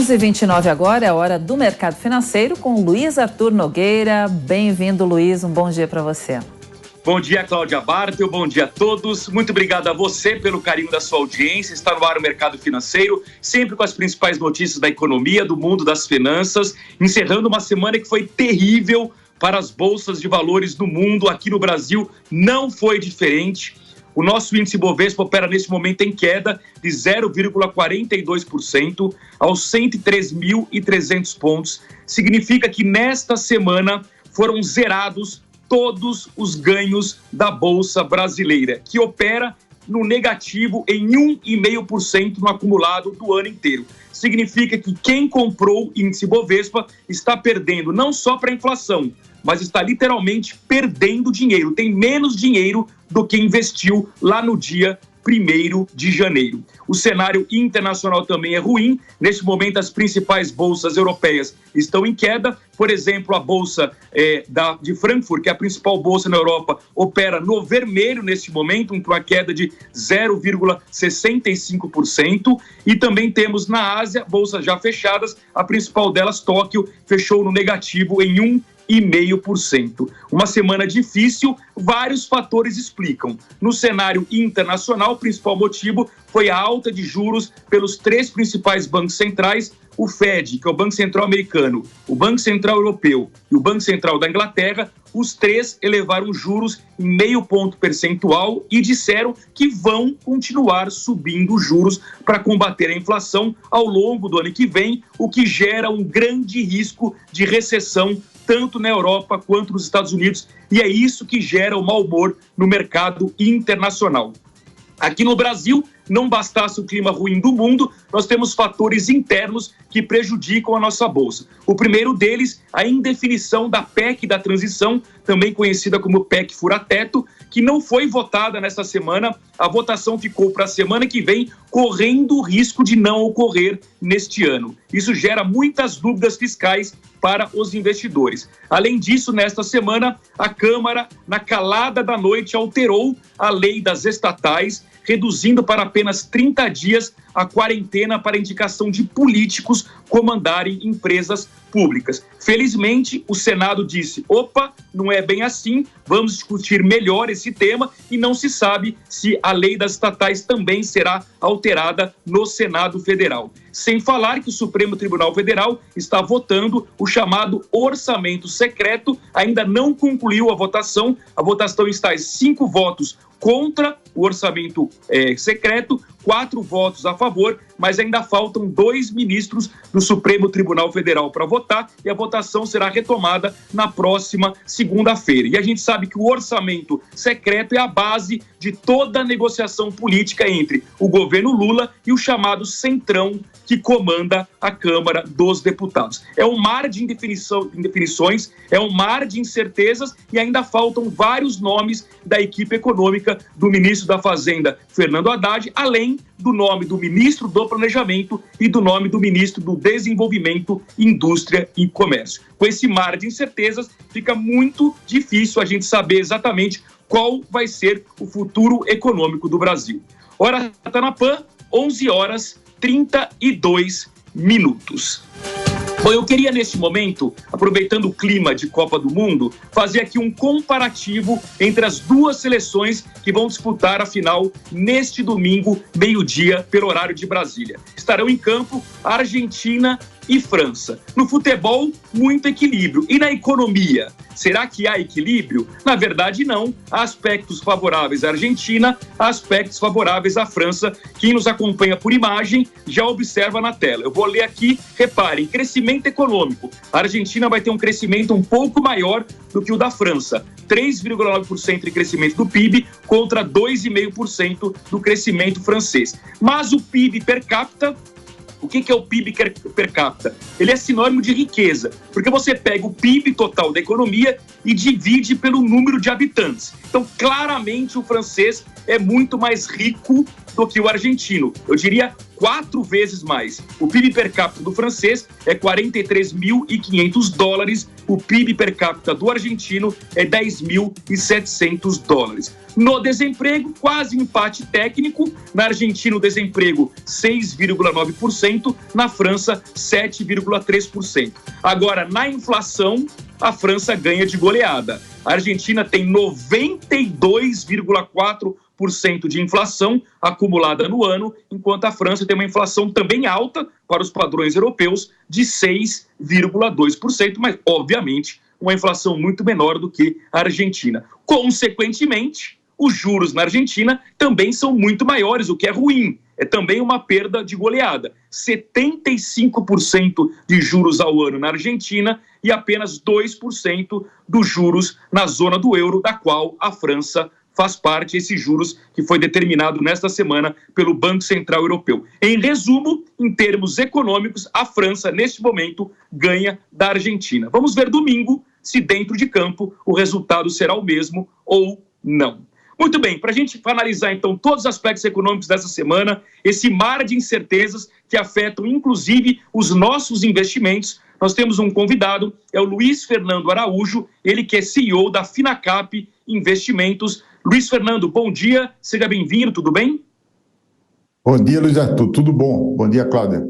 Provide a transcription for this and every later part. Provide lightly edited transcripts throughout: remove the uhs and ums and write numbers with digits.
11h29 agora, é a hora do Mercado Financeiro com Luiz Arthur Nogueira. Bem-vindo, Luiz. Um bom dia para você. Bom dia, Cláudia Bartel. Bom dia a todos. Muito obrigado a você pelo carinho da sua audiência. Está no ar o Mercado Financeiro, sempre com as principais notícias da economia, do mundo das finanças, encerrando uma semana que foi terrível para as bolsas de valores do mundo. Aqui no Brasil não foi diferente. O nosso índice Bovespa opera nesse momento em queda de 0,42% aos 103.300 pontos. Significa que nesta semana foram zerados todos os ganhos da Bolsa Brasileira, que opera no negativo em 1,5% no acumulado do ano inteiro. Significa que quem comprou índice Bovespa está perdendo não só para a inflação, mas está literalmente perdendo dinheiro. Tem menos dinheiro do que investiu lá no dia 1º de janeiro. O cenário internacional também é ruim. Neste momento, as principais bolsas europeias estão em queda. Por exemplo, a bolsa de Frankfurt, que é a principal bolsa na Europa, opera no vermelho neste momento, com uma queda de 0,65%. E também temos na Ásia, bolsas já fechadas, a principal delas, Tóquio, fechou no negativo em 1,5%. Uma semana difícil, vários fatores explicam. No cenário internacional, o principal motivo foi a alta de juros pelos 3 principais bancos centrais, o Fed, que é o Banco Central americano, o Banco Central europeu e o Banco Central da Inglaterra. Os 3 elevaram juros em 0,5 ponto percentual e disseram que vão continuar subindo os juros para combater a inflação ao longo do ano que vem, o que gera um grande risco de recessão tanto na Europa quanto nos Estados Unidos, e é isso que gera o mau humor no mercado internacional. Aqui no Brasil, não bastasse o clima ruim do mundo, nós temos fatores internos que prejudicam a nossa bolsa. O primeiro deles, a indefinição da PEC da transição, também conhecida como PEC fura-teto, que não foi votada nesta semana. A votação ficou para a semana que vem, correndo o risco de não ocorrer neste ano. Isso gera muitas dúvidas fiscais para os investidores. Além disso, nesta semana, a Câmara, na calada da noite, alterou a lei das estatais, reduzindo para apenas 30 dias a quarentena para indicação de políticos comandarem empresas públicas. Felizmente, o Senado disse, opa, não é bem assim, vamos discutir melhor esse tema, e não se sabe se a lei das estatais também será alterada no Senado Federal. Sem falar que o Supremo Tribunal Federal está votando o chamado orçamento secreto, ainda não concluiu a votação está em 5 votos contra o orçamento secreto, 4 votos a favor, mas ainda faltam 2 ministros do Supremo Tribunal Federal para votar, e a votação será retomada na próxima segunda-feira. E a gente sabe que o orçamento secreto é a base de toda a negociação política entre o governo Lula e o chamado Centrão, que comanda a Câmara dos Deputados. É um mar de indefinições, é um mar de incertezas, e ainda faltam vários nomes da equipe econômica do ministro da Fazenda, Fernando Haddad, além do nome do ministro do Planejamento e do nome do ministro do Desenvolvimento, Indústria e Comércio. Com esse mar de incertezas, fica muito difícil a gente saber exatamente qual vai ser o futuro econômico do Brasil. Hora está na PAN, 11h32. Bom, eu queria neste momento, aproveitando o clima de Copa do Mundo, fazer aqui um comparativo entre as 2 seleções que vão disputar a final neste domingo, meio-dia, pelo horário de Brasília. Estarão em campo a Argentina e França. No futebol, muito equilíbrio. E na economia, será que há equilíbrio? Na verdade, não. Há aspectos favoráveis à Argentina, há aspectos favoráveis à França. Quem nos acompanha por imagem já observa na tela. Eu vou ler aqui, reparem, crescimento econômico. A Argentina vai ter um crescimento um pouco maior do que o da França. 3,9% de crescimento do PIB contra 2,5% do crescimento francês. Mas o PIB per capita, o que é o PIB per capita? Ele é sinônimo de riqueza, porque você pega o PIB total da economia e divide pelo número de habitantes. Então, claramente, o francês é muito mais rico do que o argentino. Eu diria 4 vezes mais. O PIB per capita do francês é 43.500 dólares, o PIB per capita do argentino é 10.700 dólares. No desemprego, quase empate técnico. Na Argentina, o desemprego 6,9%, na França 7,3%. Agora, na inflação, a França ganha de goleada. A Argentina tem 92,4% de inflação acumulada no ano, enquanto a França tem uma inflação também alta para os padrões europeus de 6,2%, mas, obviamente, uma inflação muito menor do que a Argentina. Consequentemente, os juros na Argentina também são muito maiores, o que é ruim. É também uma perda de goleada. 75% de juros ao ano na Argentina e apenas 2% dos juros na zona do euro, da qual a França faz parte, esses juros que foi determinado nesta semana pelo Banco Central Europeu. Em resumo, em termos econômicos, a França, neste momento, ganha da Argentina. Vamos ver domingo se dentro de campo o resultado será o mesmo ou não. Muito bem, para a gente analisar então todos os aspectos econômicos dessa semana, esse mar de incertezas que afetam inclusive os nossos investimentos, nós temos um convidado, é o Luiz Fernando Araújo, ele que é CEO da Finacap Investimentos. Luiz Fernando, bom dia, seja bem-vindo, tudo bem? Bom dia, Luiz Arthur, tudo bom? Bom dia, Cláudia.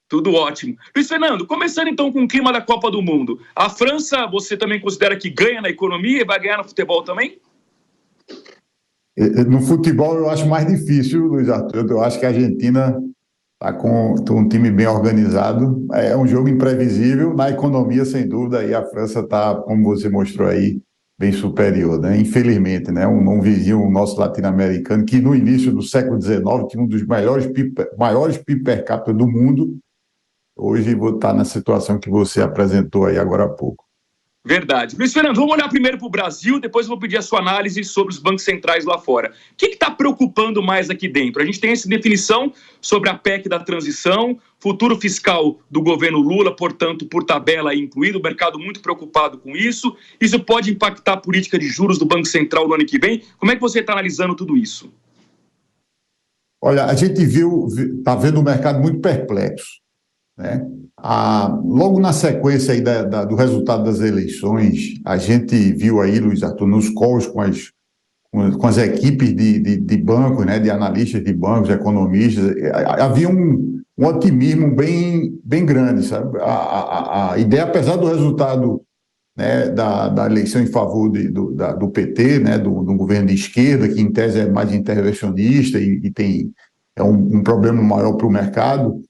Tudo ótimo. Luiz Fernando, começando então com o clima da Copa do Mundo. A França, você também considera que ganha na economia e vai ganhar no futebol também? No futebol eu acho mais difícil, Luiz Arthur. Eu acho que a Argentina está com um time bem organizado. É um jogo imprevisível. Na economia, sem dúvida, aí a França está, como você mostrou aí, bem superior, né? Infelizmente, né? Um vizinho nosso latino-americano que no início do século XIX tinha um dos maiores PIB per capita do mundo. Hoje vou estar na situação que você apresentou aí agora há pouco. Verdade. Luiz Fernando, vamos olhar primeiro para o Brasil, depois eu vou pedir a sua análise sobre os bancos centrais lá fora. O que está preocupando mais aqui dentro? A gente tem essa definição sobre a PEC da transição, futuro fiscal do governo Lula, portanto, por tabela incluído, o mercado muito preocupado com isso. Isso pode impactar a política de juros do Banco Central no ano que vem? Como é que você está analisando tudo isso? Olha, a gente está vendo o mercado muito perplexo, né? Logo na sequência aí do resultado das eleições, a gente viu aí, Luiz Arthur, nos calls com as equipes de bancos, né, de analistas de bancos, economistas, havia um otimismo bem grande, sabe? A ideia, apesar do resultado, né, da eleição em favor do PT, né, do governo de esquerda, que em tese é mais intervencionista e tem um problema maior para o mercado,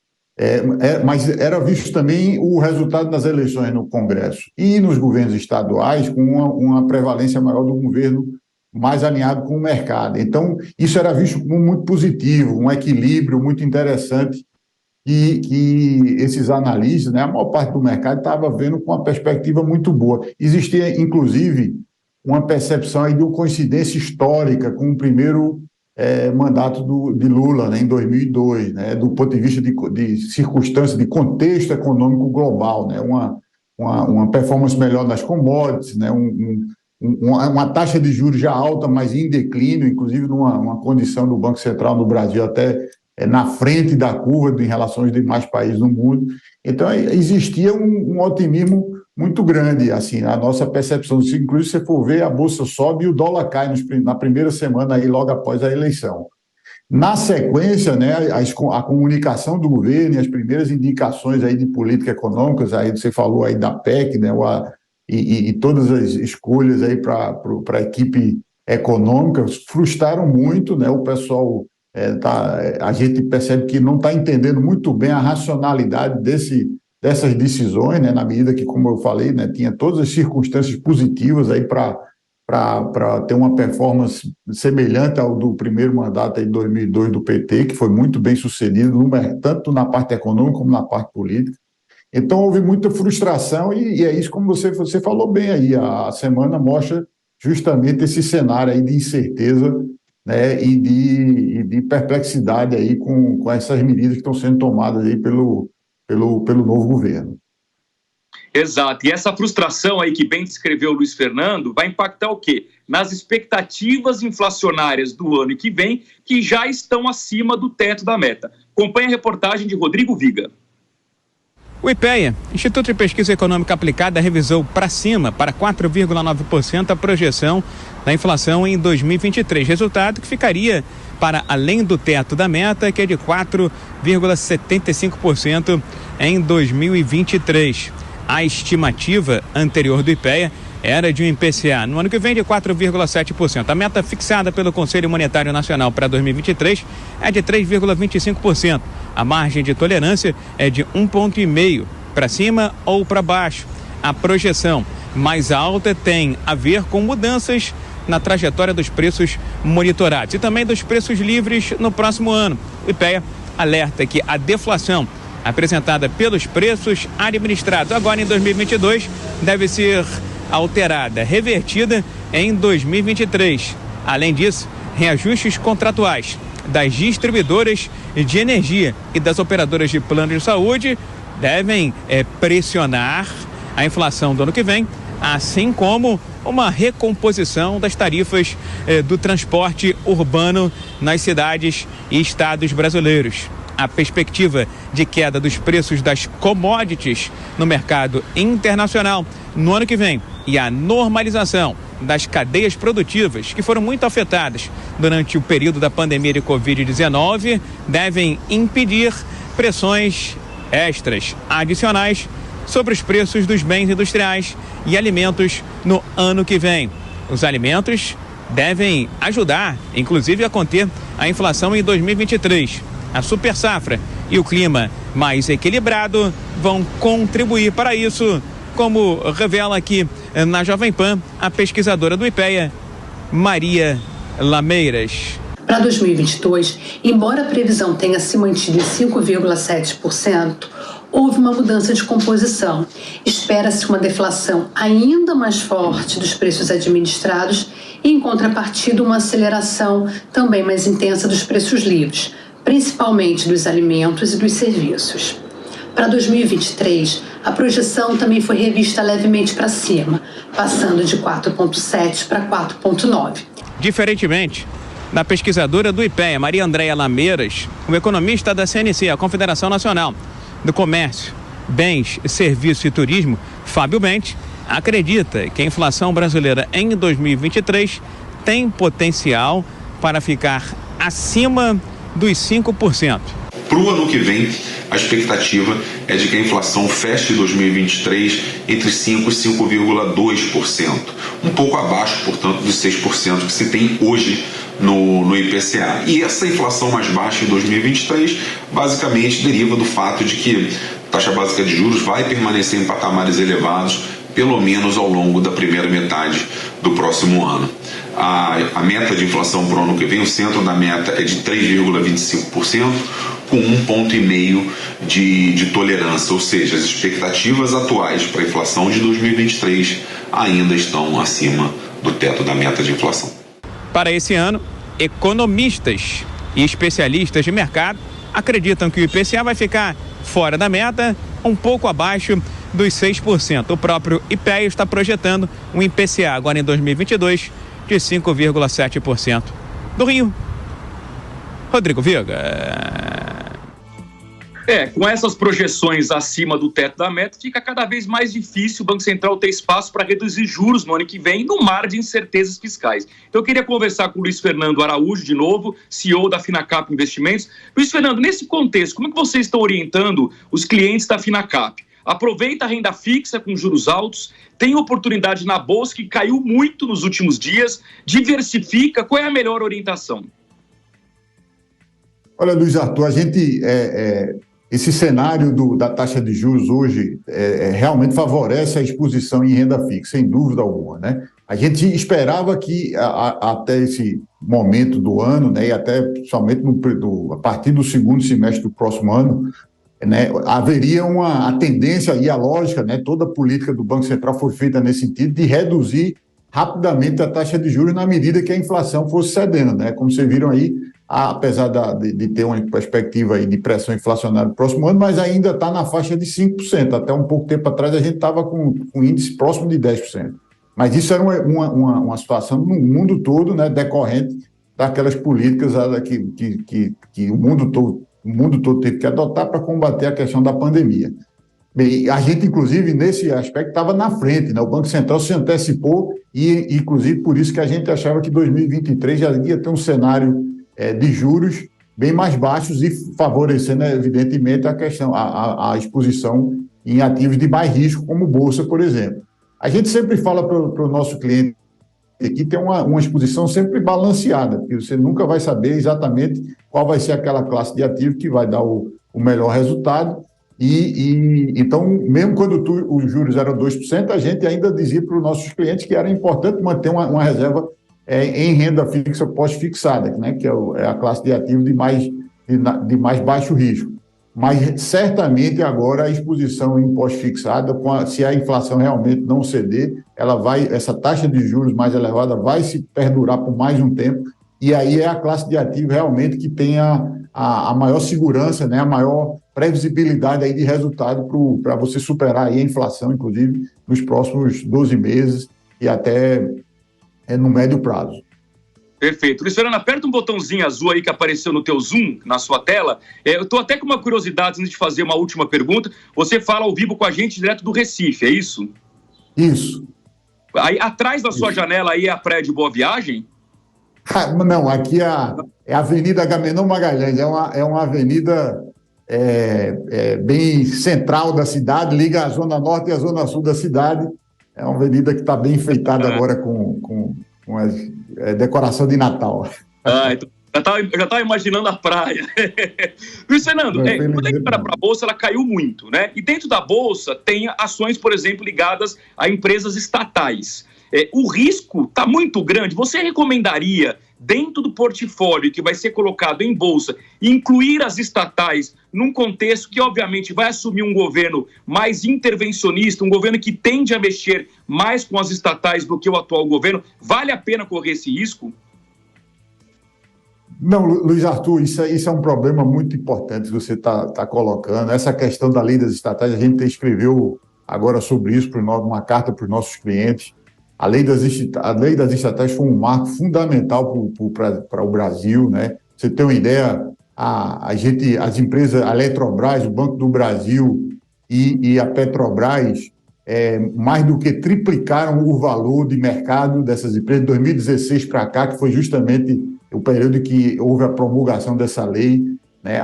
mas era visto também o resultado das eleições no Congresso e nos governos estaduais com uma prevalência maior do governo mais alinhado com o mercado. Então, isso era visto como muito positivo, um equilíbrio muito interessante e esses analistas, né, a maior parte do mercado estava vendo com uma perspectiva muito boa. Existia, inclusive, uma percepção aí de uma coincidência histórica com o primeiro mandato de Lula, né, em 2002, né, do ponto de vista de circunstância, de contexto econômico global, né, uma performance melhor nas commodities, né, uma taxa de juros já alta, mas em declínio, inclusive numa condição do Banco Central no Brasil até na frente da curva em relação aos demais países do mundo. Então, existia um otimismo muito grande, assim, a nossa percepção. Inclusive, se você for ver, a Bolsa sobe e o dólar cai na primeira semana, aí, logo após a eleição. Na sequência, né, a comunicação do governo e as primeiras indicações aí de política econômica, aí você falou aí da PEC, né, e todas as escolhas aí para a equipe econômica frustraram muito, né, o pessoal... a gente percebe que não está entendendo muito bem a racionalidade dessas decisões, né, na medida que, como eu falei, né, tinha todas as circunstâncias positivas aí para ter uma performance semelhante ao do primeiro mandato aí de 2002 do PT, que foi muito bem sucedido, tanto na parte econômica como na parte política. Então, houve muita frustração e é isso, como você falou bem aí, a semana mostra justamente esse cenário aí de incerteza, né, e de perplexidade aí com essas medidas que estão sendo tomadas aí pelo novo governo. Exato, e essa frustração aí que bem descreveu o Luiz Fernando vai impactar o quê? Nas expectativas inflacionárias do ano que vem, que já estão acima do teto da meta. Acompanhe a reportagem de Rodrigo Viga. O IPEA, Instituto de Pesquisa Econômica Aplicada, revisou para cima, para 4,9%, a projeção da inflação em 2023, resultado que ficaria para além do teto da meta, que é de 4,75% em 2023. A estimativa anterior do IPEA era de um IPCA no ano que vem de 4,7%. A meta fixada pelo Conselho Monetário Nacional para 2023 é de 3,25%. A margem de tolerância é de 1,5 ponto para cima ou para baixo. A projeção mais alta tem a ver com mudanças na trajetória dos preços monitorados e também dos preços livres no próximo ano. O IPEA alerta que a deflação apresentada pelos preços administrados agora em 2022 deve ser alterada, revertida em 2023. Além disso, reajustes contratuais das distribuidoras de energia e das operadoras de plano de saúde devem pressionar a inflação do ano que vem, assim como uma recomposição das tarifas do transporte urbano nas cidades e estados brasileiros. A perspectiva de queda dos preços das commodities no mercado internacional no ano que vem e a normalização das cadeias produtivas, que foram muito afetadas durante o período da pandemia de Covid-19, devem impedir pressões extras adicionais sobre os preços dos bens industriais e alimentos no ano que vem. Os alimentos devem ajudar, inclusive, a conter a inflação em 2023. A super safra e o clima mais equilibrado vão contribuir para isso, como revela aqui na Jovem Pan a pesquisadora do IPEA, Maria Lameiras. Para 2022, embora a previsão tenha se mantido em 5,7%, houve uma mudança de composição. Espera-se uma deflação ainda mais forte dos preços administrados e, em contrapartida, uma aceleração também mais intensa dos preços livres, principalmente dos alimentos e dos serviços. Para 2023, a projeção também foi revista levemente para cima, passando de 4,7% para 4,9%. Diferentemente da pesquisadora do IPEA, Maria Andréia Lameiras, o economista da CNC, a Confederação Nacional do Comércio, Bens, Serviços e Turismo, Fábio Bente, acredita que a inflação brasileira em 2023 tem potencial para ficar acima dos 5%. Para o ano que vem, a expectativa é de que a inflação feche 2023 entre 5% e 5,2%, um pouco abaixo, portanto, dos 6% que se tem hoje no IPCA. E essa inflação mais baixa em 2023 basicamente deriva do fato de que a taxa básica de juros vai permanecer em patamares elevados, pelo menos ao longo da primeira metade do próximo ano. A meta de inflação para o ano que vem, o centro da meta é de 3,25%, com 1,5 ponto de tolerância, ou seja, as expectativas atuais para a inflação de 2023 ainda estão acima do teto da meta de inflação. Para esse ano, economistas e especialistas de mercado acreditam que o IPCA vai ficar fora da meta, um pouco abaixo dos 6%. O próprio IPEA está projetando um IPCA agora em 2022 de 5,7%. Do Rio, Rodrigo Viga. Com essas projeções acima do teto da meta, fica cada vez mais difícil o Banco Central ter espaço para reduzir juros no ano que vem, no mar de incertezas fiscais. Então eu queria conversar com o Luiz Fernando Araújo, de novo, CEO da Finacap Investimentos. Luiz Fernando, nesse contexto, como é que vocês estão orientando os clientes da Finacap? Aproveita a renda fixa com juros altos, tem oportunidade na Bolsa, que caiu muito nos últimos dias, diversifica, qual é a melhor orientação? Olha, Luiz Arthur, a gente... Esse cenário da taxa de juros hoje realmente favorece a exposição em renda fixa, sem dúvida alguma, né? A gente esperava que até esse momento do ano, né, e até somente a partir do segundo semestre do próximo ano, né, haveria a tendência e a lógica, né, toda a política do Banco Central foi feita nesse sentido de reduzir rapidamente a taxa de juros na medida que a inflação fosse cedendo, né? Como vocês viram aí, apesar de ter uma perspectiva aí de pressão inflacionária no próximo ano, mas ainda está na faixa de 5%. Até um pouco tempo atrás a gente estava com índice próximo de 10%. Mas isso era uma situação no mundo todo, né, decorrente daquelas políticas que o mundo todo o mundo todo teve que adotar para combater a questão da pandemia. Bem, a gente, inclusive, nesse aspecto, estava na frente, né? O Banco Central se antecipou e, inclusive, por isso que a gente achava que 2023 já ia ter um cenário de juros bem mais baixos e favorecendo, evidentemente, a questão, a exposição em ativos de mais risco, como bolsa, por exemplo. A gente sempre fala para o nosso cliente que tem uma exposição sempre balanceada, porque você nunca vai saber exatamente qual vai ser aquela classe de ativo que vai dar o melhor resultado. Então, mesmo quando os juros eram 2%, a gente ainda dizia para os nossos clientes que era importante manter uma reserva em renda fixa pós-fixada, né, que é a classe de ativo de mais baixo risco. Mas, certamente, agora a exposição em pós-fixada, se a inflação realmente não ceder, essa taxa de juros mais elevada vai se perdurar por mais um tempo, e aí é a classe de ativo realmente que tem a maior segurança, né, a maior previsibilidade aí de resultado para você superar aí a inflação, inclusive, nos próximos 12 meses e até no médio prazo. Perfeito. Luiz Fernando, aperta um botãozinho azul aí que apareceu no teu Zoom, na sua tela. Eu estou até com uma curiosidade antes de fazer uma última pergunta. Você fala ao vivo com a gente direto do Recife, é isso? Isso. Aí, atrás da sua janela aí é a Praia de Boa Viagem? Não, aqui é a Avenida Agamenon Magalhães, é uma avenida bem central da cidade, liga a Zona Norte e a Zona Sul da cidade. É uma avenida que está bem enfeitada agora com a decoração de Natal. Então, já estava imaginando a praia. Luiz Fernando, quando a gente para a Bolsa, ela caiu muito, né? E dentro da Bolsa tem ações, por exemplo, ligadas a empresas estatais. O risco está muito grande. Você recomendaria, dentro do portfólio que vai ser colocado em Bolsa, incluir as estatais num contexto que, obviamente, vai assumir um governo mais intervencionista, um governo que tende a mexer mais com as estatais do que o atual governo? Vale a pena correr esse risco? Não, Luiz Arthur, isso é um problema muito importante que você está colocando. Essa questão da lei das estatais, a gente escreveu agora sobre isso, uma carta para os nossos clientes. A lei das estatais foi um marco fundamental para o Brasil, né? Você tem uma ideia, as empresas, a Eletrobras, o Banco do Brasil e a Petrobras, mais do que triplicaram o valor de mercado dessas empresas de 2016 para cá, que foi justamente o período que houve a promulgação dessa lei, né?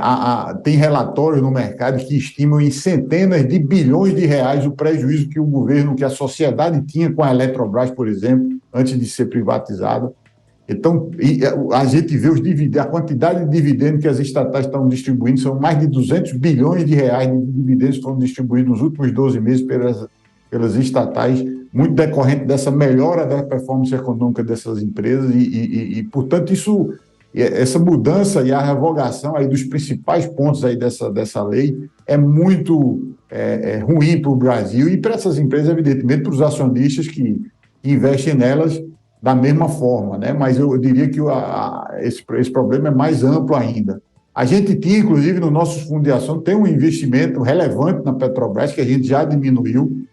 Tem relatórios no mercado que estimam em centenas de bilhões de reais o prejuízo que o governo, que a sociedade tinha com a Eletrobras, por exemplo, antes de ser privatizada. Então, a gente vê a quantidade de dividendos que as estatais estão distribuindo, são mais de 200 bilhões de reais de dividendos que foram distribuídos nos últimos 12 meses pelas estatais, muito decorrente dessa melhora da performance econômica dessas empresas portanto, essa mudança e a revogação aí dos principais pontos aí dessa lei é muito ruim para o Brasil e para essas empresas, evidentemente, para os acionistas que investem nelas da mesma forma, né? Mas eu diria que esse problema é mais amplo ainda. A gente tinha, inclusive, no nosso fundo de ação, tem um investimento relevante na Petrobras, que a gente já diminuiu.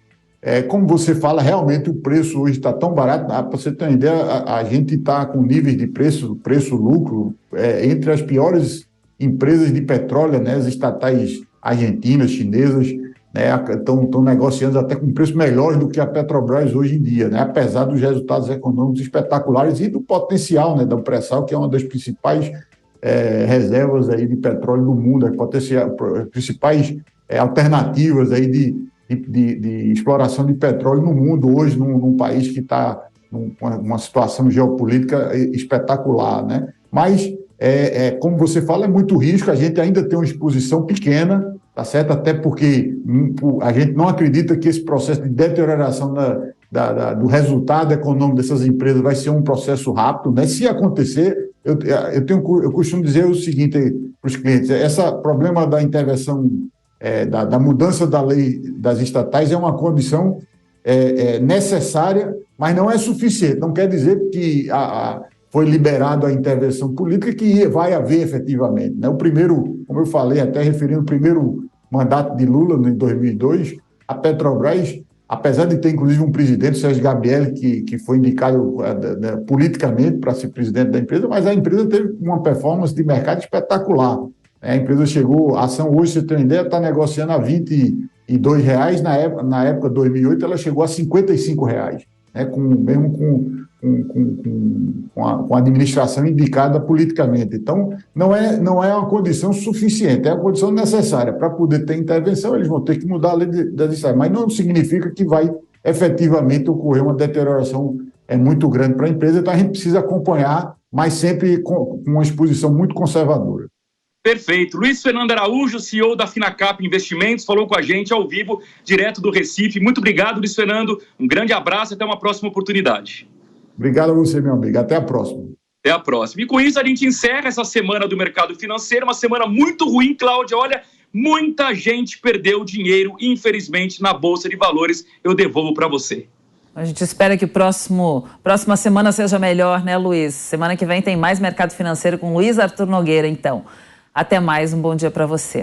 Como você fala, realmente o preço hoje está tão barato. Para você ter uma ideia, a gente está com níveis de preço-lucro entre as piores empresas de petróleo, né? As estatais argentinas, chinesas, né? Estão negociando até com preços melhores do que a Petrobras hoje em dia, né? Apesar dos resultados econômicos espetaculares e do potencial, né? Do pré-sal, que é uma das principais reservas aí de petróleo do mundo, as principais alternativas aí de exploração de petróleo no mundo hoje, num país que está numa situação geopolítica espetacular, né? Mas, como você fala, é muito risco, a gente ainda tem uma exposição pequena, tá certo? Até porque a gente não acredita que esse processo de deterioração do resultado econômico dessas empresas vai ser um processo rápido, né? Se acontecer, eu costumo dizer o seguinte para os clientes: esse problema da intervenção da mudança da lei das estatais é uma condição necessária, mas não é suficiente. Não quer dizer que foi liberado a intervenção política que vai haver efetivamente, né? O primeiro, como eu falei, até referindo o primeiro mandato de Lula, em 2002, a Petrobras, apesar de ter inclusive um presidente, Sérgio Gabrielli, que foi indicado politicamente para ser presidente da empresa, mas a empresa teve uma performance de mercado espetacular. A empresa chegou, a ação hoje, se você tem uma ideia, está negociando a R$22, na época de 2008 ela chegou a R$55, né, com a administração indicada politicamente. Então, não é uma condição suficiente, é uma condição necessária. Para poder ter intervenção, eles vão ter que mudar a lei da distribuição, mas não significa que vai efetivamente ocorrer uma deterioração muito grande para a empresa, então a gente precisa acompanhar, mas sempre com uma exposição muito conservadora. Perfeito. Luiz Fernando Araújo, CEO da Finacap Investimentos, falou com a gente ao vivo, direto do Recife. Muito obrigado, Luiz Fernando. Um grande abraço e até uma próxima oportunidade. Obrigado a você, meu amigo. Até a próxima. Até a próxima. E com isso a gente encerra essa semana do mercado financeiro, uma semana muito ruim, Cláudia. Olha, muita gente perdeu dinheiro, infelizmente, na Bolsa de Valores. Eu devolvo para você. A gente espera que próxima semana seja melhor, né, Luiz? Semana que vem tem mais mercado financeiro com Luiz Arthur Nogueira, então. Até mais, um bom dia para você.